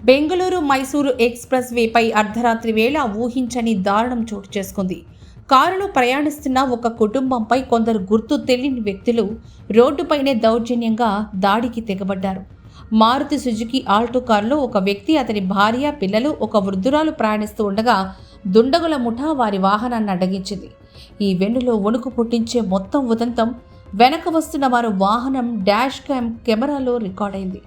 Bengaluru Mysuru express వేపై అర్ధరాత్రి వేళ ఊహించని దారుణం చోటు చేసుకుంది. కారులో ప్రయాణిస్తున్న ఒక కుటుంబంపై కొందరు గుర్తు తెలియని వ్యక్తులు రోడ్డుపైనే దౌర్జన్యంగా దాడికి తెగబడ్డారు. మారుతి సుజుకి ఆల్టో కారులో ఒక వ్యక్తి, అతని భార్య, పిల్లలు, ఒక వృద్ధురాలు ప్రయాణిస్తూ ఉండగా దుండగుల ముఠా వారి వాహనాన్ని అడ్డగించింది. ఈ వెన్నులో వణుకు పుట్టించే మొత్తం ఉదంతం వెనక వస్తున్న మరో వాహనం డాష్ క్యామ్ కెమెరాలో రికార్డైంది.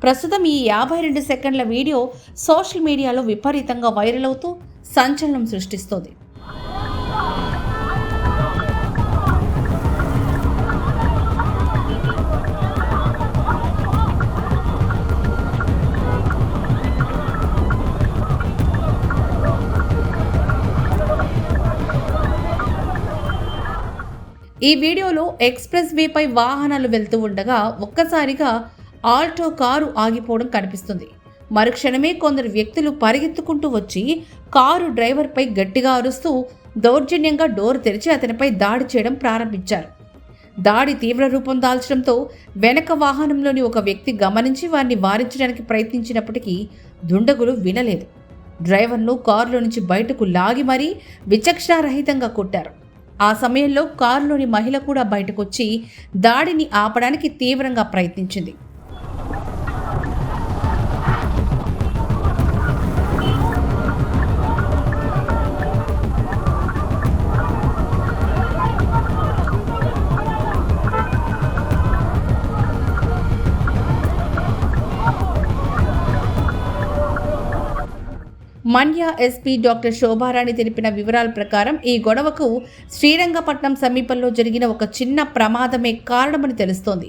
ప్రస్తుతం ఈ 52 సెకండ్ల వీడియో సోషల్ మీడియాలో విపరీతంగా వైరల్ అవుతూ సంచలనం సృష్టిస్తోంది. ఈ వీడియోలో ఎక్స్ప్రెస్ వేపై వాహనాలు వెళ్తూ ఉండగా ఒక్కసారిగా ఆల్టో కారు ఆగిపోవడం కనిపిస్తుంది. మరుక్షణమే కొందరు వ్యక్తులు పరిగెత్తుకుంటూ వచ్చి కారు డ్రైవర్పై గట్టిగా అరుస్తూ దౌర్జన్యంగా డోర్ తెరిచి అతనిపై దాడి చేయడం ప్రారంభించారు. దాడి తీవ్ర రూపం దాల్చడంతో వెనక వాహనంలోని ఒక వ్యక్తి గమనించి వారిని వారించడానికి ప్రయత్నించినప్పటికీ దుండగులు వినలేదు. డ్రైవర్ను కారులో నుంచి బయటకు లాగి మరీ విచక్షణారహితంగా కొట్టారు. ఆ సమయంలో కారులోని మహిళ కూడా బయటకొచ్చి దాడిని ఆపడానికి తీవ్రంగా ప్రయత్నించింది. మన్య ఎస్పీ డాక్టర్ శోభారాణి తెలిపిన వివరాల ప్రకారం ఈ గొడవకు శ్రీరంగపట్నం సమీపంలో జరిగిన ఒక చిన్న ప్రమాదమే కారణమని తెలుస్తోంది.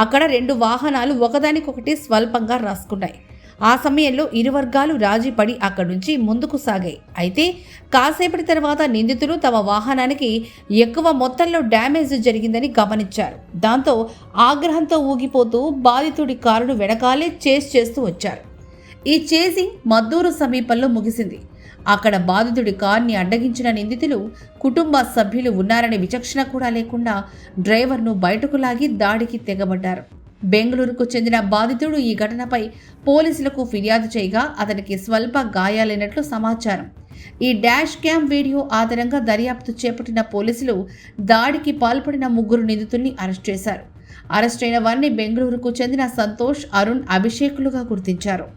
అక్కడ 2 వాహనాలు ఒకదానికొకటి స్వల్పంగా రాసుకున్నాయి. ఆ సమయంలో ఇరు వర్గాలు రాజీ పడి అక్కడి నుంచి ముందుకు సాగాయి. అయితే కాసేపటి తర్వాత నిందితులు తమ వాహనానికి ఎక్కువ మొత్తంలో డ్యామేజ్ జరిగిందని గమనించారు. దాంతో ఆగ్రహంతో ఊగిపోతూ బాధితుడి కారును వెనకాలే చేస్ చేస్తూ వచ్చారు. ఈ చేసింగ్ మద్దూరు సమీపంలో ముగిసింది. అక్కడ బాధితుడి కార్ని అడ్డగించిన నిందితులు కుటుంబ సభ్యులు ఉన్నారనే విచక్షణ కూడా లేకుండా డ్రైవర్ను బయటకు లాగి దాడికి తెగబడ్డారు. బెంగళూరుకు చెందిన బాధితుడు ఈ ఘటనపై పోలీసులకు ఫిర్యాదు చేయగా అతనికి స్వల్ప గాయాలైనట్లు సమాచారం. ఈ డాష్ క్యామ్ వీడియో ఆధారంగా దర్యాప్తు చేపట్టిన పోలీసులు దాడికి పాల్పడిన 3 నిందితుల్ని అరెస్ట్ చేశారు. అరెస్టైన వారిని బెంగళూరుకు చెందిన సంతోష్, అరుణ్, అభిషేక్లుగా గుర్తించారు.